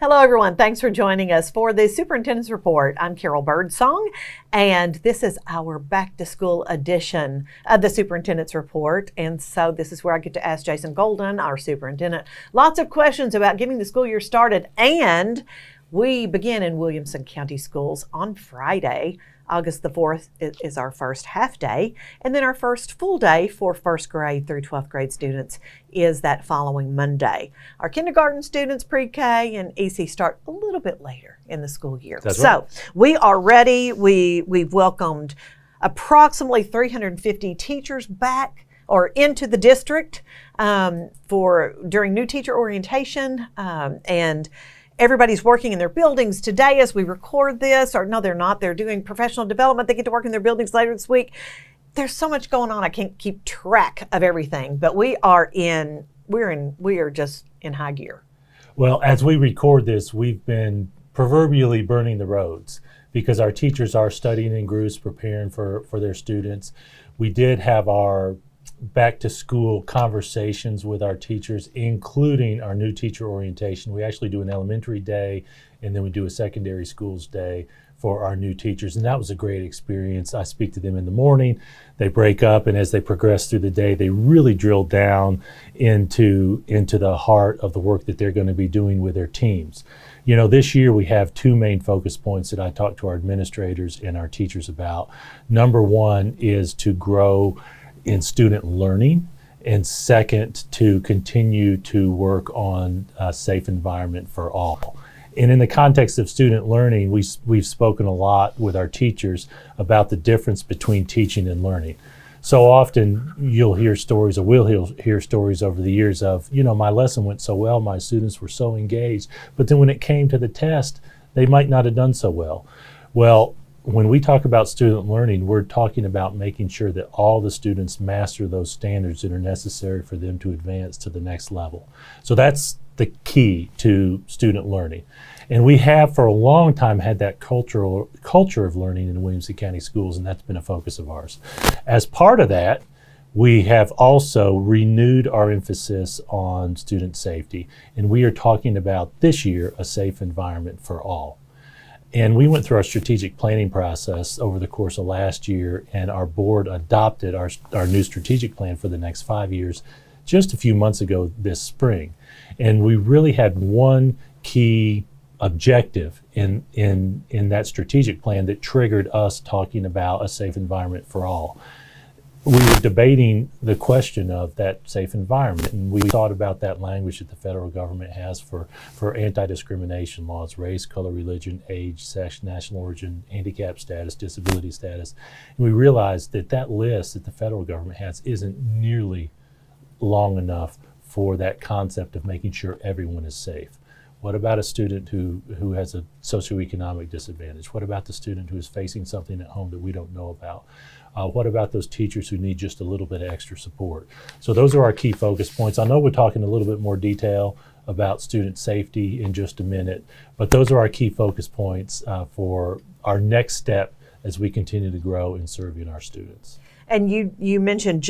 Hello, everyone. Thanks for joining us for the Superintendent's Report. I'm Carol Birdsong, and this is our back-to-school edition of the Superintendent's Report. And so this is where I get to ask Jason Golden, our superintendent, lots of questions about getting the school year started. And we begin in Williamson County Schools on Friday. August the 4th is our first half day, and then our first full day for first grade through 12th grade students is that following Monday. Our kindergarten students, pre-K and EC start a little bit later in the school year. That's so right. We are ready. We've welcomed approximately 350 teachers back or into the district during new teacher orientation, and everybody's working in their buildings today as we record this, or no, they're not. They're doing professional development. They get to work in their buildings later this week. There's so much going on. I can't keep track of everything, but we are just in high gear. Well, as we record this, we've been proverbially burning the roads because our teachers are studying in groups, preparing for their students. We did have our back to school conversations with our teachers, including our new teacher orientation. We actually do an elementary day, and then we do a secondary schools day for our new teachers, and that was a great experience. I speak to them in the morning, they break up, and as they progress through the day, they really drill down into the heart of the work that they're going to be doing with their teams. You know, this year we have two main focus points that I talk to our administrators and our teachers about. Number one is to grow in student learning, and second, to continue to work on a safe environment for all. And in the context of student learning, we've spoken a lot with our teachers about the difference between teaching and learning. So often you'll hear stories, or we'll hear stories over the years of, you know, my lesson went so well, my students were so engaged, but then when it came to the test, they might not have done so well. Well, when we talk about student learning, we're talking about making sure that all the students master those standards that are necessary for them to advance to the next level. So that's the key to student learning. And we have for a long time had that culture of learning in Williamson County Schools, and that's been a focus of ours. As part of that, we have also renewed our emphasis on student safety, and we are talking about this year a safe environment for all. And we went through our strategic planning process over the course of last year, and our board adopted our new strategic plan for the next 5 years just a few months ago this spring. And we really had one key objective in that strategic plan that triggered us talking about a safe environment for all. We were debating the question of that safe environment, and we thought about that language that the federal government has for anti-discrimination laws: race, color, religion, age, sex, national origin, handicap status, disability status. And we realized that list that the federal government has isn't nearly long enough for that concept of making sure everyone is safe. What about a student who has a socioeconomic disadvantage? What about the student who is facing something at home that we don't know about? What about those teachers who need just a little bit of extra support? So those are our key focus points. I know we're talking a little bit more detail about student safety in just a minute, but those are our key focus points for our next step as we continue to grow in serving our students. And you mentioned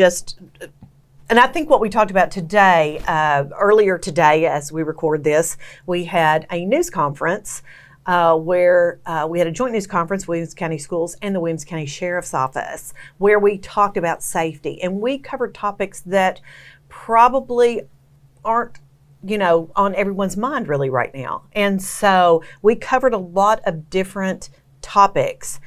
and I think what we talked about today, earlier today as we record this, we had a news conference where we had a joint news conference, Williamson County Schools and the Williamson County Sheriff's Office, where we talked about safety. And we covered topics that probably aren't, on everyone's mind really right now. And so we covered a lot of different topics.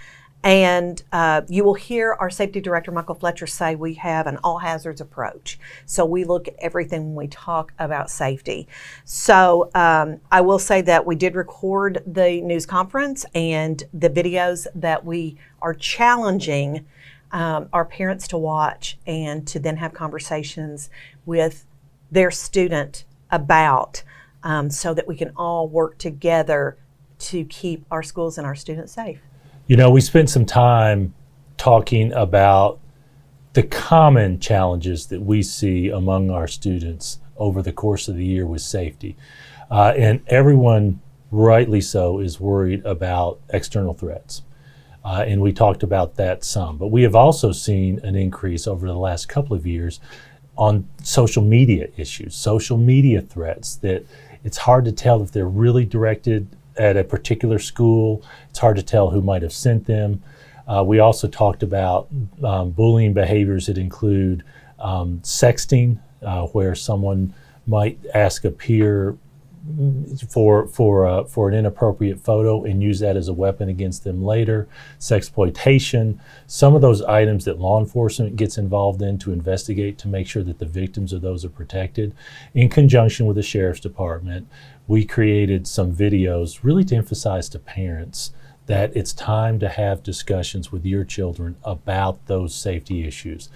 And you will hear our safety director, Michael Fletcher, say we have an all hazards approach. So we look at everything when we talk about safety. So I will say that we did record the news conference, and the videos that we are challenging our parents to watch and to then have conversations with their student about, so that we can all work together to keep our schools and our students safe. You know, we spent some time talking about the common challenges that we see among our students over the course of the year with safety. And everyone, rightly so, is worried about external threats. And we talked about that some. But we have also seen an increase over the last couple of years on social media issues, social media threats that It's hard to tell if they're really directed at a particular school. It's hard to tell who might have sent them. We also talked about bullying behaviors that include sexting, where someone might ask a peer for an inappropriate photo and use that as a weapon against them later. Sexploitation, some of those items that law enforcement gets involved in to investigate to make sure that the victims of those are protected. In conjunction with the Sheriff's Department, we created some videos really to emphasize to parents that it's time to have discussions with your children about those safety issues.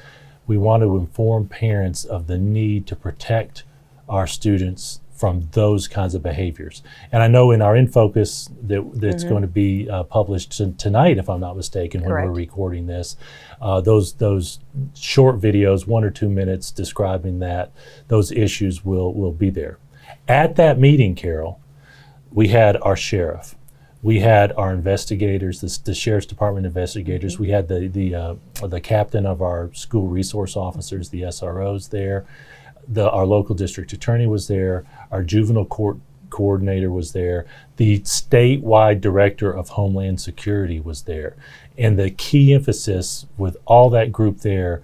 We want to inform parents of the need to protect our students from those kinds of behaviors. And I know in our In Focus that's going to be published tonight, if I'm not mistaken, when we're recording this, those short videos, 1 or 2 minutes describing those issues will be there. At that meeting, Carol, we had our sheriff. We had our investigators, the Sheriff's Department investigators. We had the captain of our school resource officers, the SROs there. Our local district attorney was there. Our juvenile court coordinator was there. The statewide director of Homeland Security was there. And the key emphasis with all that group there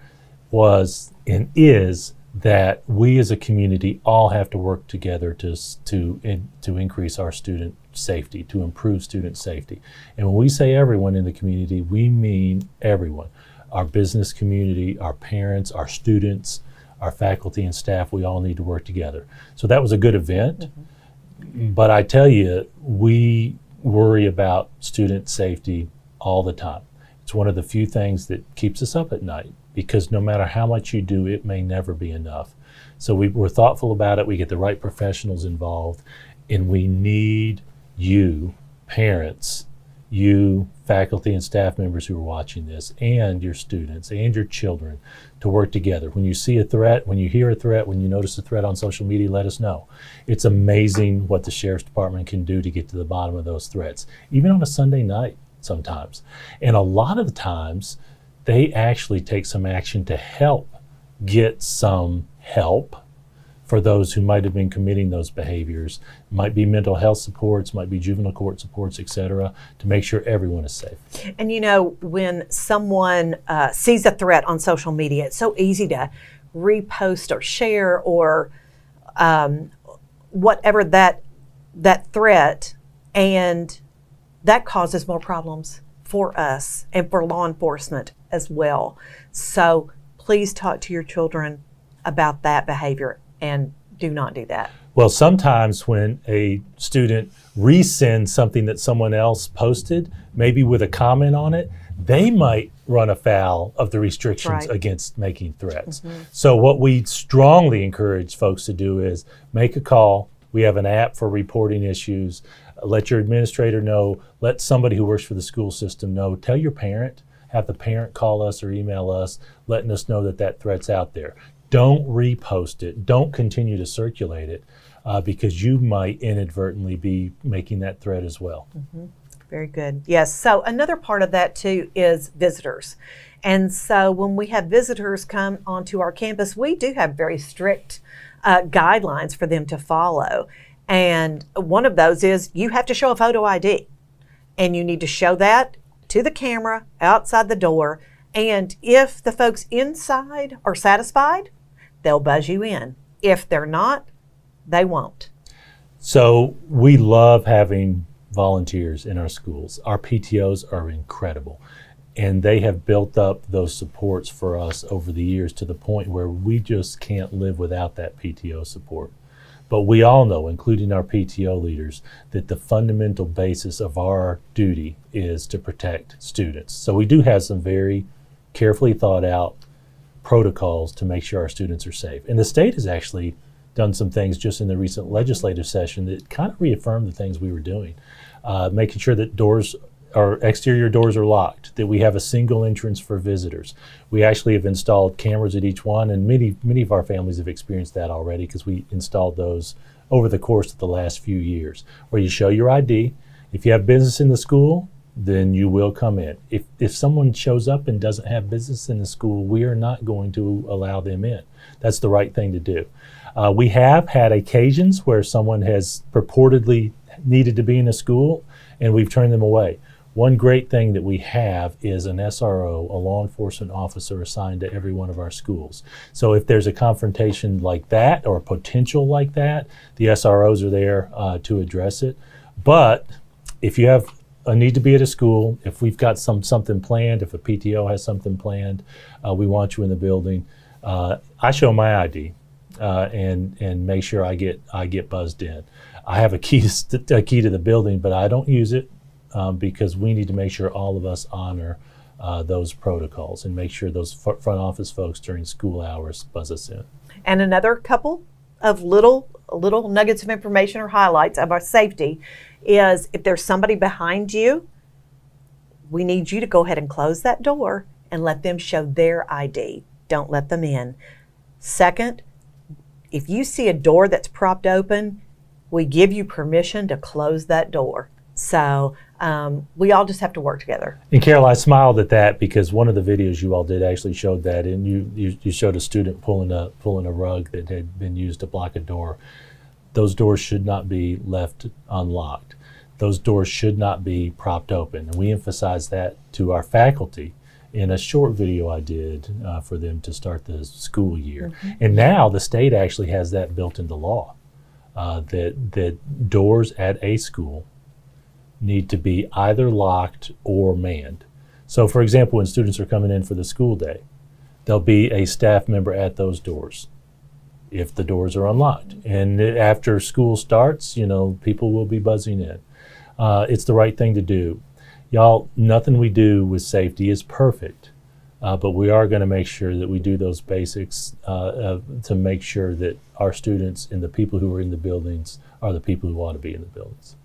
was and is that we as a community all have to work together to increase our student safety, to improve student safety. And when we say everyone in the community, we mean everyone. Our business community, our parents, our students, our faculty and staff, we all need to work together. So that was a good event. But I tell you, we worry about student safety all the time. It's one of the few things that keeps us up at night, because no matter how much you do, it may never be enough. So we're thoughtful about it. We get the right professionals involved, and we need you, parents, you, faculty and staff members who are watching this, and your students and your children to work together. When you see a threat, when you hear a threat, when you notice a threat on social media, let us know. It's amazing what the Sheriff's Department can do to get to the bottom of those threats, even on a Sunday night sometimes. And a lot of the times, they actually take some action to help get some help for those who might have been committing those behaviors. Might be mental health supports, might be juvenile court supports, et cetera, to make sure everyone is safe. And you know, when someone sees a threat on social media, it's so easy to repost or share or whatever that threat, and that causes more problems for us and for law enforcement as well. So please talk to your children about that behavior and do not do that. Well, sometimes when a student resends something that someone else posted, maybe with a comment on it, they might run afoul of the restrictions against making threats. So what we strongly encourage folks to do is make a call. We have an app for reporting issues. Let your administrator know. Let somebody who works for the school system know. Tell your parent. Have the parent call us or email us, letting us know that threat's out there. Don't repost it. Don't continue to circulate it because you might inadvertently be making that threat as well. Very good. Yes. So another part of that too is visitors. And so when we have visitors come onto our campus, we do have very strict guidelines for them to follow. And one of those is you have to show a photo ID. And you need to show that to the camera outside the door. And if the folks inside are satisfied, they'll buzz you in. If they're not, they won't. So we love having volunteers in our schools. Our PTOs are incredible. And they have built up those supports for us over the years to the point where we just can't live without that PTO support. But we all know, including our PTO leaders, that the fundamental basis of our duty is to protect students. So we do have some very carefully thought out protocols to make sure our students are safe. And the state has actually done some things just in the recent legislative session that kind of reaffirmed the things we were doing. Making sure that exterior doors are locked, that we have a single entrance for visitors. We actually have installed cameras at each one, and many of our families have experienced that already because we installed those over the course of the last few years, where you show your ID. If you have business in the school, then you will come in. If someone shows up and doesn't have business in the school, we are not going to allow them in. That's the right thing to do. We have had occasions where someone has purportedly needed to be in a school and we've turned them away. One great thing that we have is an SRO, a law enforcement officer assigned to every one of our schools. So if there's a confrontation like that or a potential like that, the SROs are there to address it. But if you have a need to be at a school, if we've got something planned, if a PTO has something planned, we want you in the building. I show my ID and make sure I get buzzed in. I have a key to the building, but I don't use it because we need to make sure all of us honor those protocols and make sure those front office folks during school hours buzz us in. And another couple of little nuggets of information or highlights of our safety is if there's somebody behind you, we need you to go ahead and close that door and let them show their ID. Don't let them in. Second, if you see a door that's propped open, we give you permission to close that door. So we all just have to work together. And Carol, I smiled at that because one of the videos you all did actually showed that, and you showed a student pulling a rug that had been used to block a door. Those doors should not be left unlocked. Those doors should not be propped open. And we emphasize that to our faculty in a short video I did for them to start the school year. Mm-hmm. And now the state actually has that built into law, that doors at a school need to be either locked or manned. So for example, when students are coming in for the school day, there'll be a staff member at those doors if the doors are unlocked. And after school starts, people will be buzzing in. It's the right thing to do. Y'all, nothing we do with safety is perfect, but we are going to make sure that we do those basics to make sure that our students and the people who are in the buildings are the people who want to be in the buildings.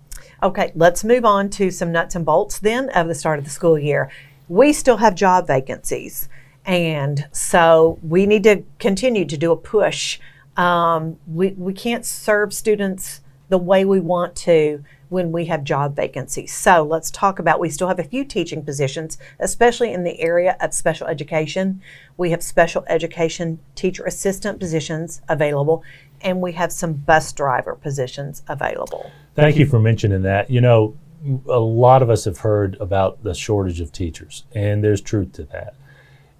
Okay, let's move on to some nuts and bolts then of the start of the school year. We still have job vacancies, and so we need to continue to do a push. We can't serve students the way we want to when we have job vacancies. So let's talk about, we still have a few teaching positions, especially in the area of special education. We have special education teacher assistant positions available, and we have some bus driver positions available. Thank you for mentioning that. A lot of us have heard about the shortage of teachers, and there's truth to that.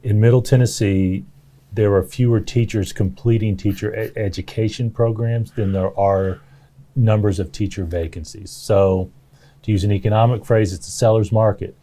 In Middle Tennessee, there are fewer teachers completing teacher education programs than there are numbers of teacher vacancies. So to use an economic phrase, it's a seller's market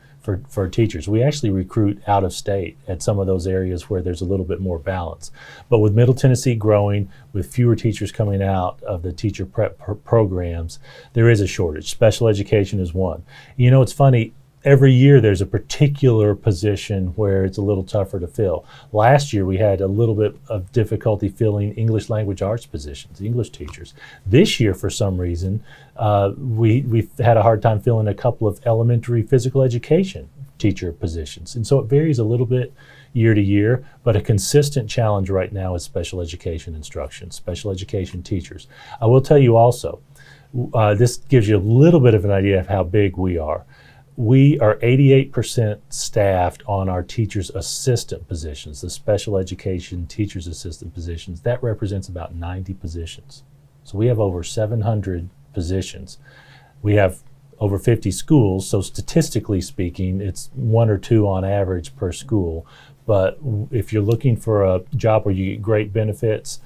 for teachers. We actually recruit out of state at some of those areas where there's a little bit more balance. But with Middle Tennessee growing, with fewer teachers coming out of the teacher prep programs, there is a shortage. Special education is one. It's funny, every year there's a particular position where it's a little tougher to fill. Last year we had a little bit of difficulty filling English language arts positions, English teachers. This year, for some reason, we've had a hard time filling a couple of elementary physical education teacher positions. And so it varies a little bit year to year, but a consistent challenge right now is special education instruction, special education teachers. I will tell you also, this gives you a little bit of an idea of how big we are. We are 88% staffed on our teachers' assistant positions, the special education teachers' assistant positions. That represents about 90 positions. So we have over 700 positions. We have over 50 schools, so statistically speaking, it's 1 or 2 on average per school. But if you're looking for a job where you get great benefits,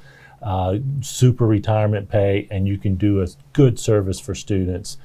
super retirement pay, and you can do a good service for students,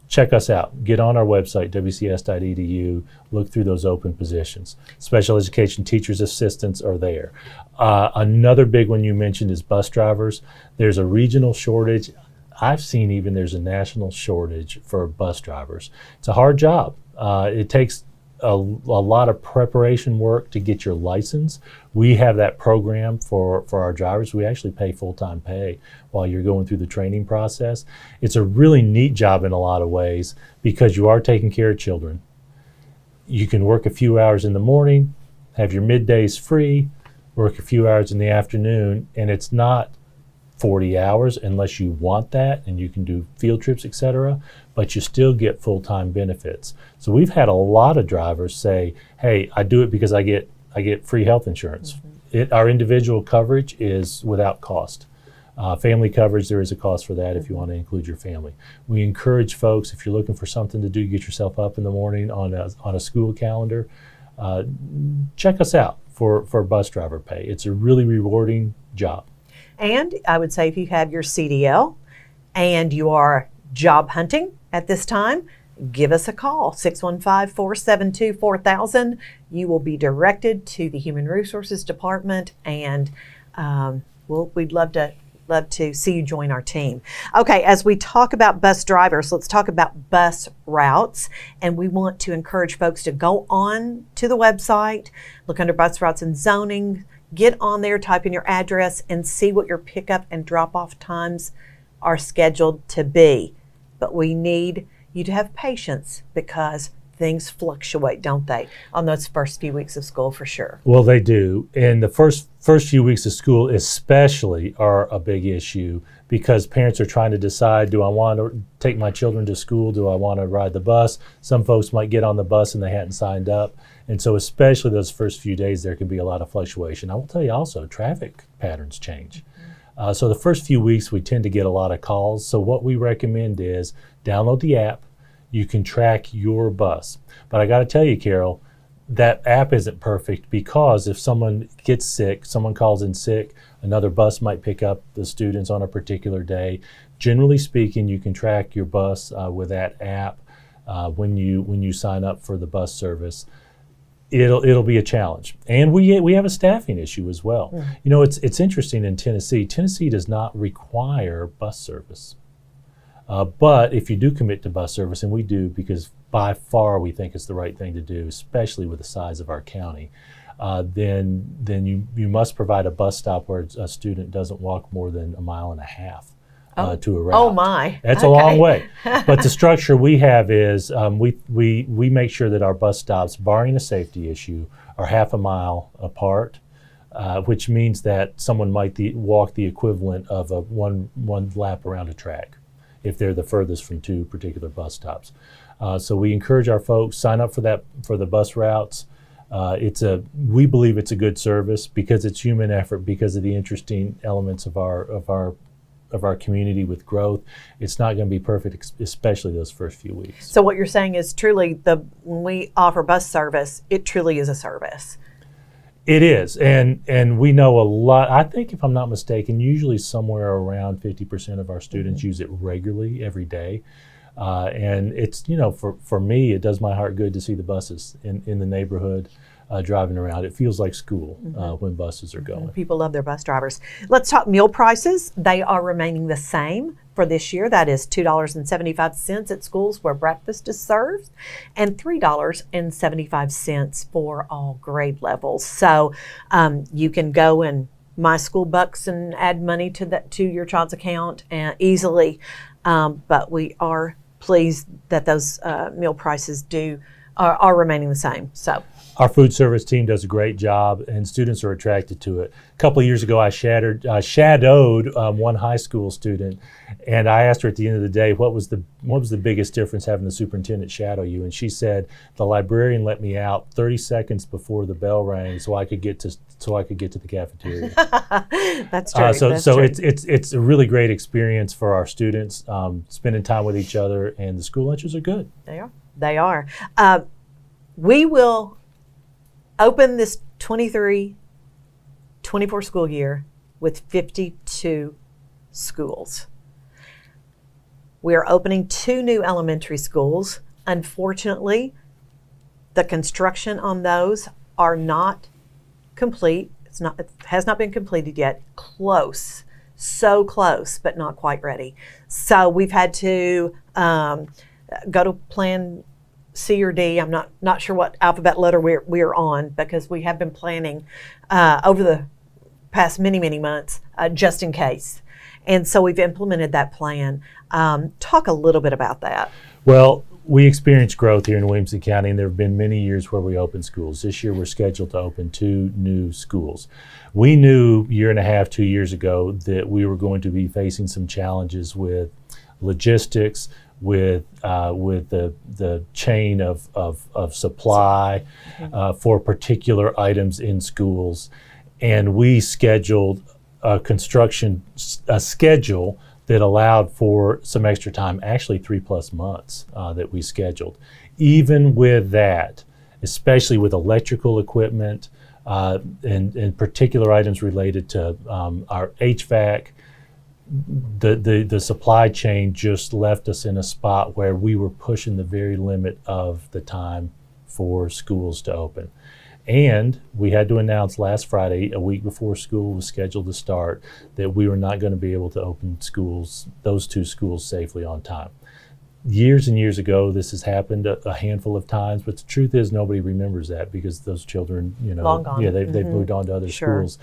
check us out. Get on our website, wcs.edu, look through those open positions. Special education teachers' assistants are there. Another big one you mentioned is bus drivers. There's a regional shortage. I've seen even there's a national shortage for bus drivers. It's a hard job. It takes a lot of preparation work to get your license. We have that program for our drivers. We actually pay full-time pay while you're going through the training process. It's a really neat job in a lot of ways because you are taking care of children. You can work a few hours in the morning, have your middays free, work a few hours in the afternoon, and it's not 40 hours unless you want that, and you can do field trips, etc., but you still get full-time benefits. So we've had a lot of drivers say, hey, I do it because I get free health insurance. Our individual coverage is without cost. Family coverage, there is a cost for that if you want to include your family. We encourage folks, if you're looking for something to do, get yourself up in the morning on a school calendar, check us out for bus driver pay. It's a really rewarding job. And I would say if you have your CDL and you are job hunting at this time, give us a call, 615-472-4000. You will be directed to the Human Resources Department, and we'd love to see you join our team. Okay, as we talk about bus drivers, let's talk about bus routes. And we want to encourage folks to go on to the website, look under bus routes and zoning, get on there, type in your address, and see what your pickup and drop-off times are scheduled to be. But we need you to have patience because things fluctuate, don't they, on those first few weeks of school for sure. Well, they do. And the first few weeks of school especially are a big issue because parents are trying to decide, do I want to take my children to school? Do I want to ride the bus? Some folks might get on the bus and they hadn't signed up. And so especially those first few days, there can be a lot of fluctuation. I will tell you also, traffic patterns change. So the first few weeks, we tend to get a lot of calls. So what we recommend is download the app. You can track your bus. But I got to tell you, Carol, that app isn't perfect because if someone gets sick, someone calls in sick, another bus might pick up the students on a particular day. Generally speaking, you can track your bus with that app when you sign up for the bus service. It'll be a challenge, and we have a staffing issue as well. You know, it's interesting in Tennessee. Tennessee does not require bus service. But if you do commit to bus service, and we do because by far we think it's the right thing to do, especially with the size of our county, then you must provide a bus stop where a student doesn't walk more than 1.5 miles to a route. Oh my! That's a long way. But the structure we have is we make sure that our bus stops, barring a safety issue, are 0.5 mile apart. Which means that someone might walk the equivalent of one lap around a track if they're the furthest from 2 particular bus stops. So we encourage our folks, sign up for the bus routes. We believe it's a good service because it's human effort, because of the interesting elements of our community with growth. It's not going to be perfect, especially those first few weeks. So what you're saying is truly when we offer bus service, it truly is a service. It is, and we know a lot. I think, if I'm not mistaken, usually somewhere around 50% of our students use it regularly every day. And it's, for me, it does my heart good to see the buses in the neighborhood driving around. It feels like school when buses are going. People love their bus drivers. Let's talk meal prices. They are remaining the same for this year. That is $2.75 at schools where breakfast is served, and $3.75 for all grade levels. So you can go and My School Bucks and add money to your child's account easily. But we are pleased that those meal prices are remaining the same. So our food service team does a great job, and students are attracted to it. A couple of years ago, I shadowed one high school student, and I asked her at the end of the day, what was the biggest difference having the superintendent shadow you? And she said, the librarian let me out 30 seconds before the bell rang, so I could get to the cafeteria. That's true. So it's a really great experience for our students, spending time with each other, and the school lunches are good. They are. We will open this 23-24 school year with 52 schools. We are opening 2 new elementary schools. Unfortunately, the construction on those are not complete. It has not been completed yet. Close, so close, but not quite ready. So we've had to go to Plan C or D. I'm not sure what alphabet letter we're on, because we have been planning over the past many months just in case. And so we've implemented that plan. Talk a little bit about that. Well, we experience growth here in Williamson County, and there have been many years where we open schools. This year, we're scheduled to open 2 new schools. We knew a year and a half, 2 years ago, that we were going to be facing some challenges with logistics, with the chain of supply for particular items in schools, and we scheduled a schedule that allowed for some extra time, actually 3+ months that we scheduled. Even with that, especially with electrical equipment and particular items related to our HVAC, the supply chain just left us in a spot where we were pushing the very limit of the time for schools to open. And we had to announce last Friday, a week before school was scheduled to start, that we were not going to be able to open schools, those 2 schools, safely on time. Years and years ago, this has happened a handful of times, but the truth is nobody remembers that because those children, long gone. Yeah, they've moved on to other schools.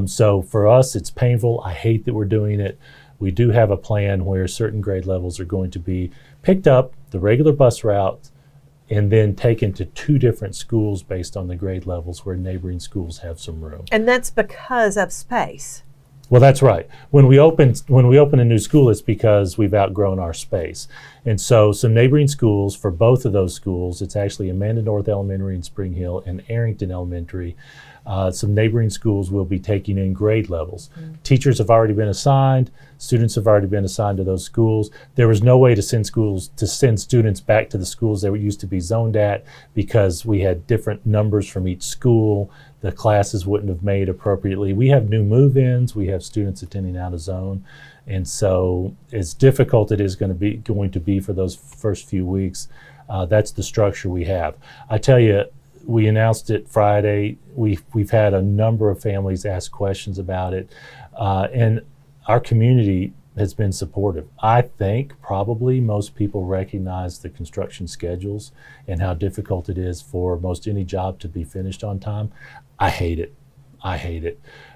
So for us, it's painful. I hate that we're doing it. We do have a plan where certain grade levels are going to be picked up, the regular bus route, and then taken to 2 different schools based on the grade levels where neighboring schools have some room. And that's because of space. Well, that's right. When we open a new school, it's because we've outgrown our space. And so some neighboring schools, for both of those schools, it's actually Amanda North Elementary in Spring Hill and Arrington Elementary, some neighboring schools will be taking in grade levels. Teachers have already been assigned. Students have already been assigned to those schools. There was no way to send students back to the schools they were used to be zoned at because we had different numbers from each school. The classes wouldn't have made appropriately. We have new move-ins. We have students attending out of zone. And so as difficult it is going to be for those first few weeks, that's the structure we have. I tell you, we announced it Friday. We've had a number of families ask questions about it, and our community has been supportive. I think probably most people recognize the construction schedules and how difficult it is for most any job to be finished on time. I hate it.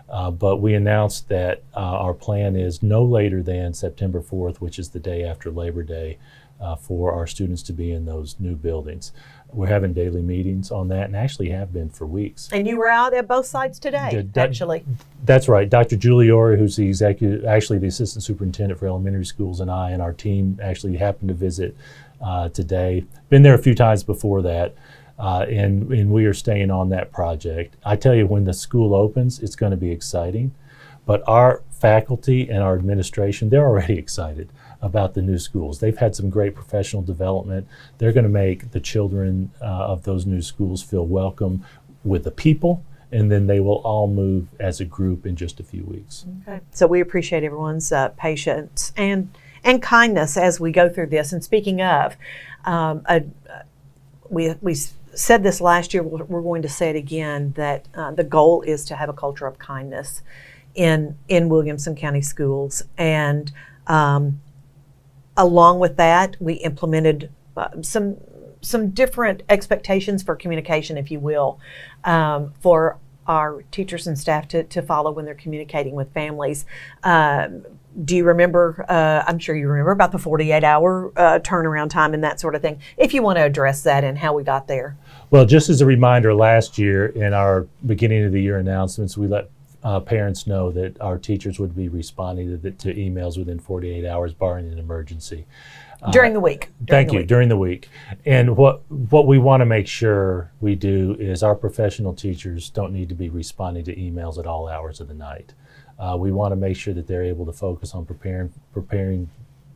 But we announced that our plan is no later than September 4th, which is the day after Labor Day, for our students to be in those new buildings. We're having daily meetings on that and actually have been for weeks. And you were out at both sites today, actually. That's right. Dr. Julie Orr, who's the assistant superintendent for elementary schools, and I and our team actually happened to visit today. Been there a few times before that, and we are staying on that project. I tell you, when the school opens, it's going to be exciting. But our faculty and our administration, they're already excited about the new schools. They've had some great professional development. They're going to make the children of those new schools feel welcome with the people, and then they will all move as a group in just a few weeks. Okay. So we appreciate everyone's patience and kindness as we go through this. And speaking of, we said this last year, we're going to say it again, that the goal is to have a culture of kindness in Williamson County schools. And along with that, we implemented some different expectations for communication, if you will, for our teachers and staff to follow when they're communicating with families. Do you remember, I'm sure you remember, about the 48-hour turnaround time and that sort of thing, if you want to address that and how we got there? Well, just as a reminder, last year in our beginning of the year announcements, we let parents know that our teachers would be responding to emails within 48 hours, barring an emergency. During the week. During the week. And what we want to make sure we do is our professional teachers don't need to be responding to emails at all hours of the night. We want to make sure that they're able to focus on preparing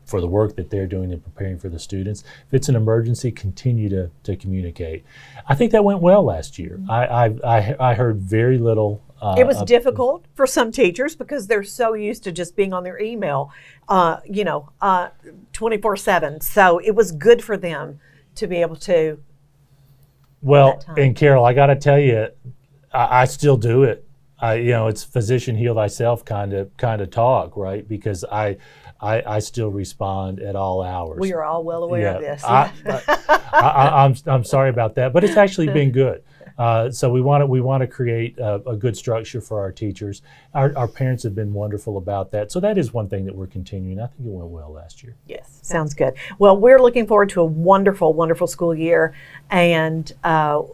for the work that they're doing and preparing for the students. If it's an emergency, continue to communicate. I think that went well last year. I heard very little. It was difficult for some teachers because they're so used to just being on their email, 24/7. So it was good for them to be able to. Well, and Carol, I got to tell you, I still do it. It's physician heal thyself kind of talk, right? Because I still respond at all hours. We are all well aware of this. I'm sorry about that, but it's actually been good. So we want to create a good structure for our teachers. Our parents have been wonderful about that. So that is one thing that we're continuing. I think it went well last year. Yes, sounds good. Well, we're looking forward to a wonderful, wonderful school year, and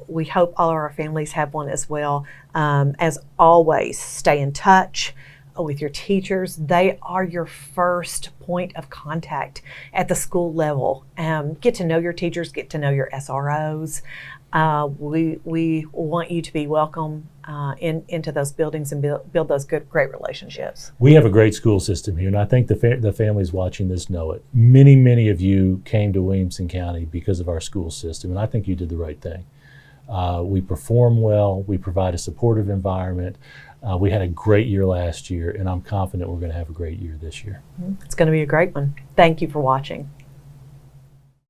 we hope all of our families have one as well. As always, stay in touch with your teachers. They are your first point of contact at the school level. Get to know your teachers, get to know your SROs. We want you to be welcome into those buildings and build those great relationships. We have a great school system here, and I think the families watching this know it. Many of you came to Williamson County because of our school system, and I think you did the right thing. We perform well. We provide a supportive environment. We had a great year last year, and I'm confident we're going to have a great year this year. It's going to be a great one. Thank you for watching.